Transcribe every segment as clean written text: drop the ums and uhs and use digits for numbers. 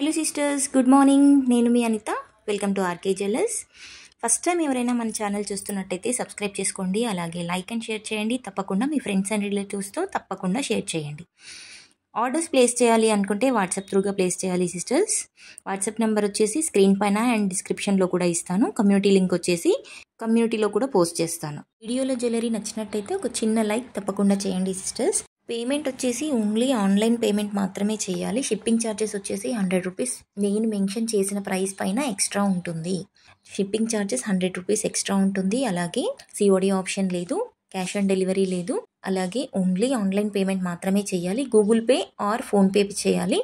Hello sisters, good morning. నేను మీ Anitha. Welcome to RK jewellers. First time ఎవరైనా మన ఛానల్ చూస్తున్నట్టయితే సబ్స్క్రైబ్ చేసుకోండి, అలాగే లైక్ అండ్ షేర్ చేయండి. తప్పకుండా మీ ఫ్రెండ్స్ అండ్ రిలేటివ్స్తో తప్పకుండా షేర్ చేయండి. ఆర్డర్స్ ప్లేస్ చేయాలి అనుకుంటే వాట్సాప్ త్రూగా ప్లేస్ చేయాలి సిస్టర్స్. వాట్సాప్ నెంబర్ వచ్చేసి స్క్రీన్ పైన అండ్ డిస్క్రిప్షన్లో కూడా ఇస్తాను. కమ్యూనిటీ లింక్ వచ్చేసి కమ్యూనిటీలో కూడా పోస్ట్ చేస్తాను. వీడియోలో జ్యువెలరీ నచ్చినట్టయితే ఒక చిన్న లైక్ తప్పకుండా చేయండి సిస్టర్స్. పేమెంట్ వచ్చేసి ఓన్లీ ఆన్లైన్ పేమెంట్ మాత్రమే చేయాలి. షిప్పింగ్ ఛార్జెస్ వచ్చేసి 100 రూపీస్ నేను మెన్షన్ చేసిన ప్రైస్ పైన ఎక్స్ట్రా ఉంటుంది. షిప్పింగ్ ఛార్జెస్ 100 రూపీస్ ఎక్స్ట్రా ఉంటుంది. అలాగే సిఓడి ఆప్షన్ లేదు, క్యాష్ ఆన్ డెలివరీ లేదు. అలాగే ఓన్లీ ఆన్లైన్ పేమెంట్ మాత్రమే చేయాలి. గూగుల్ పే ఆర్ ఫోన్పే చేయాలి.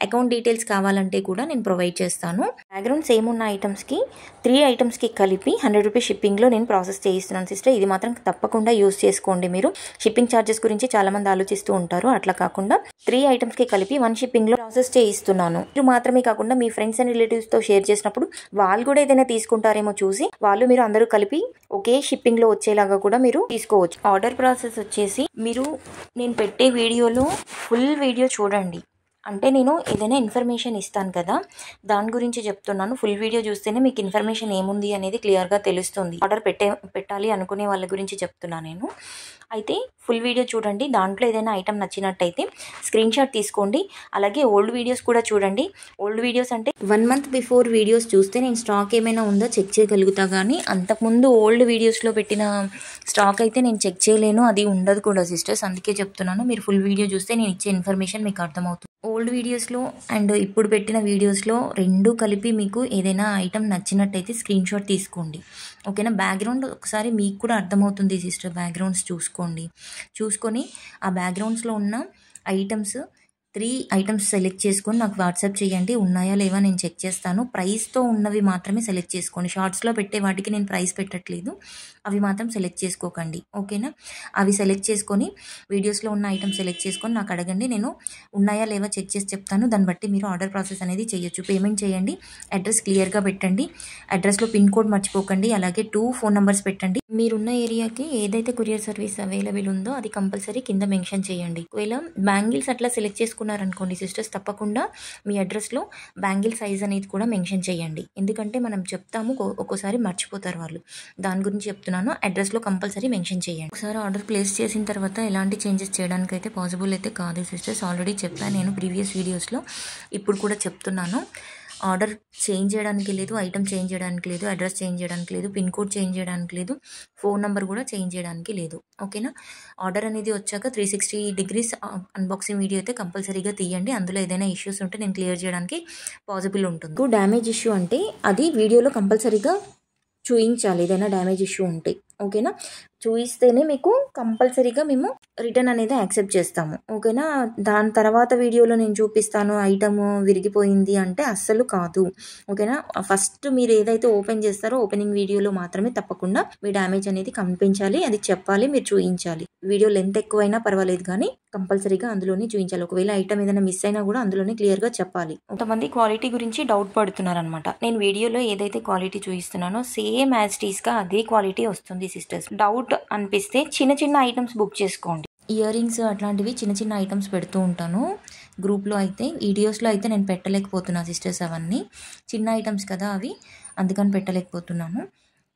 అకౌంట్ డీటెయిల్స్ కావాలంటే కూడా నేను ప్రొవైడ్ చేస్తాను. బ్యాక్గ్రౌండ్ సేమ్ ఉన్న ఐటమ్స్కి 3 ఐటమ్స్కి కలిపి 100 రూపీస్ షిప్పింగ్లో నేను ప్రాసెస్ చేయిస్తున్నాను సిస్టర్. ఇది మాత్రం తప్పకుండా యూస్ చేసుకోండి. మీరు షిప్పింగ్ ఛార్జెస్ గురించి చాలామంది ఆలోచిస్తూ ఉంటారు. అట్లా కాకుండా 3 ఐటమ్స్కి కలిపి 1 షిప్పింగ్లో ప్రాసెస్ చేయిస్తున్నాను. ఇది మాత్రమే కాకుండా మీ ఫ్రెండ్స్ అండ్ రిలేటివ్స్తో షేర్ చేసినప్పుడు వాళ్ళు కూడా ఏదైనా తీసుకుంటారేమో చూసి మీరు అందరూ కలిపి ఒకే షిప్పింగ్లో వచ్చేలాగా కూడా మీరు తీసుకోవచ్చు. ఆర్డర్ ప్రాసెస్ వచ్చేసి మీరు నేను పెట్టే వీడియోలో ఫుల్ వీడియో చూడండి. అంటే నేను ఏదైనా ఇన్ఫర్మేషన్ ఇస్తాను కదా, దాని గురించి చెప్తున్నాను. ఫుల్ వీడియో చూస్తేనే మీకు ఇన్ఫర్మేషన్ ఏముంది అనేది క్లియర్గా తెలుస్తుంది. ఆర్డర్ పెట్టాలి అనుకునే వాళ్ళ గురించి చెప్తున్నాను నేను. అయితే ఫుల్ వీడియో చూడండి. దాంట్లో ఏదైనా ఐటమ్ నచ్చినట్టయితే స్క్రీన్ షాట్ తీసుకోండి. అలాగే ఓల్డ్ వీడియోస్ కూడా చూడండి. ఓల్డ్ వీడియోస్ అంటే 1 మంత్ బిఫోర్ వీడియోస్ చూస్తే నేను స్టాక్ ఏమైనా ఉందో చెక్ చేయగలుగుతా, కానీ అంతకుముందు ఓల్డ్ వీడియోస్లో పెట్టిన స్టాక్ అయితే నేను చెక్ చేయలేను, అది ఉండదు కూడా సిస్టర్స్. అందుకే చెప్తున్నాను, మీరు ఫుల్ వీడియో చూస్తే నేను ఇచ్చే ఇన్ఫర్మేషన్ మీకు అర్థమవుతుంది. ఓల్డ్ వీడియోస్లో అండ్ ఇప్పుడు పెట్టిన వీడియోస్లో రెండు కలిపి మీకు ఏదైనా ఐటమ్ నచ్చినట్టయితే స్క్రీన్ షాట్ తీసుకోండి, ఓకేనా. బ్యాక్గ్రౌండ్ ఒకసారి మీకు కూడా అర్థమవుతుంది సిస్టర్. బ్యాక్గ్రౌండ్స్ చూసుకొని ఆ బ్యాక్గ్రౌండ్స్లో ఉన్న ఐటమ్స్ 3 ఐటమ్స్ సెలెక్ట్ చేసుకొని నాకు వాట్సాప్ చేయండి. ఉన్నాయా లేవా నేను చెక్ చేస్తాను. ప్రైస్తో ఉన్నవి మాత్రమే సెలెక్ట్ చేసుకోండి. షార్ట్స్లో పెట్టే వాటికి నేను ప్రైస్ పెట్టట్లేదు, అవి మాత్రం సెలెక్ట్ చేసుకోకండి, ఓకేనా. అవి సెలెక్ట్ చేసుకొని వీడియోస్లో ఉన్న ఐటమ్ సెలెక్ట్ చేసుకొని నాకు అడగండి. నేను ఉన్నాయా లేవా చెక్ చేసి చెప్తాను. దాన్ని బట్టి మీరు ఆర్డర్ ప్రాసెస్ అనేది చేయొచ్చు. పేమెంట్ చేయండి. అడ్రస్ క్లియర్గా పెట్టండి. అడ్రస్లో పిన్ కోడ్ మర్చిపోకండి. అలాగే 2 ఫోన్ నెంబర్స్ పెట్టండి. మీరున్న ఏరియాకి ఏదైతే కొరియర్ సర్వీస్ అవైలబుల్ ఉందో అది కంపల్సరీ కింద మెన్షన్ చేయండి. ఒకవేళ బ్యాంగిల్స్ అట్లా సెలెక్ట్ చేసుకున్నారనుకోండి సిస్టర్స్, తప్పకుండా మీ అడ్రస్లో బ్యాంగిల్ సైజ్ అనేది కూడా మెన్షన్ చేయండి. ఎందుకంటే మనం చెప్తాము, ఒక్కోసారి మర్చిపోతారు వాళ్ళు. దాని గురించి చెప్తున్నాను. అడ్రస్లో కంపల్సరీ మెన్షన్ చేయండి. ఒకసారి ఆర్డర్ ప్లేస్ చేసిన తర్వాత ఎలాంటి చేంజెస్ చేయడానికి అయితే పాసిబుల్ అయితే కాదు సిస్టర్స్. ఆల్రెడీ చెప్పాను నేను ప్రీవియస్ వీడియోస్లో, ఇప్పుడు కూడా చెప్తున్నాను. ఆర్డర్ చేంజ్ చేయడానికి లేదు, ఐటమ్ చేంజ్ చేయడానికి లేదు, అడ్రస్ చేంజ్ చేయడానికి లేదు, పిన్ కోడ్ చేంజ్ చేయడానికి లేదు, ఫోన్ నెంబర్ కూడా చేంజ్ చేయడానికి లేదు, ఓకేనా. ఆర్డర్ అనేది వచ్చాక 360 డిగ్రీస్ అన్బాక్సింగ్ వీడియో అయితే కంపల్సరీగా తీయండి. అందులో ఏదైనా ఇష్యూస్ ఉంటే నేను క్లియర్ చేయడానికి పాసిబుల్ ఉంటుంది. డ్యామేజ్ ఇష్యూ అంటే అది వీడియోలో కంపల్సరీగా చూపించాలి. ఏదైనా డ్యామేజ్ ఇష్యూ ఉంటే, ఓకేనా. చూపిస్తేనే మీకు కంపల్సరీగా మేము రిటర్న్ అనేది యాక్సెప్ట్ చేస్తాము, ఓకేనా. దాని తర్వాత వీడియోలో నేను చూపిస్తాను ఐటమ్ విరిగిపోయింది అంటే అస్సలు కాదు, ఓకేనా. ఫస్ట్ మీరు ఏదైతే ఓపెన్ చేస్తారో ఓపెనింగ్ వీడియోలో మాత్రమే తప్పకుండా మీ డ్యామేజ్ అనేది కనిపించాలి, అది చెప్పాలి, మీరు చూపించాలి. వీడియో లెంత్ ఎక్కువైనా పర్వాలేదు కానీ కంపల్సరీగా అందులోనే చూపించాలి. ఒకవేళ ఐటమ్ ఏదైనా మిస్ అయినా కూడా అందులోనే క్లియర్గా చెప్పాలి. కొంతమంది క్వాలిటీ గురించి డౌట్ పడుతున్నారు అనమాట. నేను వీడియోలో ఏదైతే క్వాలిటీ చూపిస్తున్నానో సేమ్ యాజ్ టీస్గా అదే క్వాలిటీ వస్తుంది సిస్టర్స్. డౌట్ అనిపిస్తే చిన్న ఐటమ్స్ బుక్ చేసుకోండి. ఇయర్ రింగ్స్ అట్లాంటివి చిన్న ఐటమ్స్ పెడుతూ ఉంటాను గ్రూప్లో. అయితే వీడియోస్లో అయితే నేను పెట్టలేకపోతున్నా సిస్టర్స్. అవన్నీ చిన్న ఐటమ్స్ కదా అవి, అందుకని పెట్టలేకపోతున్నాను.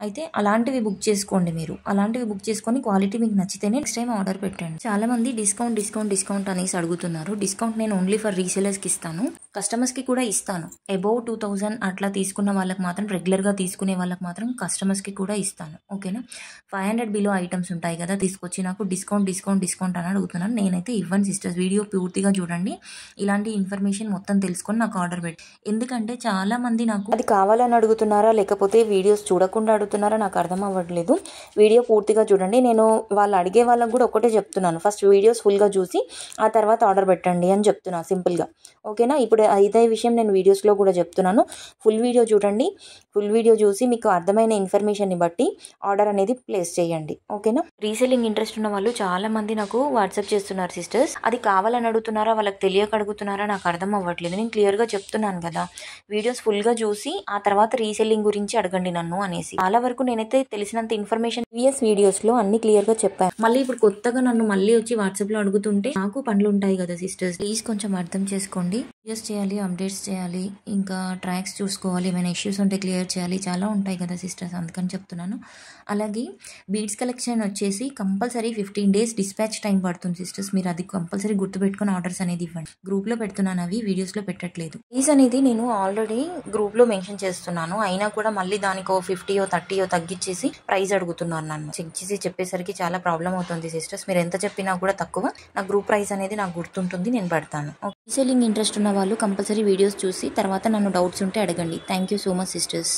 అయితే అలాంటివి బుక్ చేసుకోండి. మీరు అలాంటివి బుక్ చేసుకొని క్వాలిటీ మీకు నచ్చితేనే నెక్స్ట్ టైం ఆర్డర్ పెట్టండి. చాలామంది డిస్కౌంట్ అనేసి అడుగుతున్నారు. డిస్కౌంట్ నేను ఓన్లీ ఫర్ రీసేలర్స్కి ఇస్తాను, కస్టమర్స్కి కూడా ఇస్తాను. అబౌవ్ 2000 అట్లా తీసుకున్న వాళ్ళకి మాత్రం, రెగ్యులర్గా తీసుకునే వాళ్ళకి మాత్రం కస్టమర్స్కి కూడా ఇస్తాను, ఓకేనా. 500 బిలో ఐటమ్స్ ఉంటాయి కదా, తీసుకొచ్చి నాకు డిస్కౌంట్ అని అడుగుతున్నాను. నేనైతే ఇవ్వను సిస్టర్స్. వీడియో పూర్తిగా చూడండి, ఇలాంటి ఇన్ఫర్మేషన్ మొత్తం తెలుసుకొని నాకు ఆర్డర్ పెట్టి. ఎందుకంటే చాలామంది నాకు అది కావాలని అడుగుతున్నారా లేకపోతే వీడియోస్ చూడకుండా అడుగుతున్నారా నాకు అర్థం అవ్వట్లేదు. వీడియో పూర్తిగా చూడండి. నేను వాళ్ళు అడిగే వాళ్ళకి కూడా ఒకటే చెప్తున్నాను, ఫస్ట్ వీడియోస్ ఫుల్గా చూసి ఆ తర్వాత ఆర్డర్ పెట్టండి అని చెప్తున్నాను సింపుల్గా, ఓకేనా. ఇప్పుడు ఇదే విషయం నేను వీడియోస్లో కూడా చెప్తున్నాను. ఫుల్ వీడియో చూడండి. ఫుల్ వీడియో చూసి మీకు అర్థమైన ఇన్ఫర్మేషన్ని బట్టి ఆర్డర్ అనేది ప్లేస్ చేయండి, ఓకేనా. రీసెల్లింగ్ ఇంట్రెస్ట్ ఉన్న వాళ్ళు చాలా మంది నాకు వాట్సాప్ చేస్తున్నారు సిస్టర్స్. అది కావాలని అడుగుతున్నారా వాళ్ళకి తెలియక అడుగుతున్నారా నాకు అర్థం అవ్వట్లేదు. నేను క్లియర్గా చెప్తున్నాను కదా, వీడియోస్ ఫుల్గా చూసి ఆ తర్వాత రీసెల్లింగ్ గురించి అడగండి నన్ను అనేసి. చాలా వరకు నేనైతే తెలిసినంత ఇన్ఫర్మేషన్ ప్రీవియస్ వీడియోస్లో అన్ని క్లియర్గా చెప్పాను. మళ్ళీ ఇప్పుడు కొత్తగా నన్ను మళ్ళీ వచ్చి వాట్సాప్లో అడుగుతుంటే నాకు పనులు ఉంటాయి కదా సిస్టర్స్, ప్లీజ్ కొంచెం అర్థం చేసుకోండి. వీడియోస్ చేయాలి, అప్డేట్స్ చేయాలి, ఇంకా ట్రాక్స్ చూసుకోవాలి, ఏమైనా ఇష్యూస్ ఉంటే క్లియర్ చేయాలి, చాలా ఉంటాయి కదా సిస్టర్స్, అందుకని చెప్తున్నాను. అలాగే బీడ్స్ కలెక్షన్ వచ్చేసి కంపల్సరీ 15 days డిస్పాచ్ టైం పడుతుంది సిస్టర్స్. మీరు అది కంపల్సరీ గుర్తుపెట్టుకుని ఆర్డర్స్ అనేది ఇవ్వండి. గ్రూప్లో పెడుతున్నాను, అవి వీడియోస్లో పెట్టట్లేదు. ప్రైస్ అనేది నేను ఆల్రెడీ గ్రూప్లో మెన్షన్ చేస్తున్నాను, అయినా కూడా మళ్ళీ దానికో 50 30 తగ్గించేసి ప్రైస్ అడుగుతున్నారు. నన్ను చెక్ చేసి చెప్పేసరికి చాలా ప్రాబ్లం అవుతుంది సిస్టర్స్. మీరు ఎంత చెప్పినా కూడా తక్కువ. నా గ్రూప్ ప్రైస్ అనేది నాకు గుర్తుంటుంది, నేను పెడతాను. రీసెల్లింగ్ ఇంట్రెస్ట్ ఉన్న వాళ్ళు కంపల్సరీ వీడియోస్ చూసి తర్వాత నన్ను డౌట్స్ ఉంటే అడగండి. Thank you so much sisters.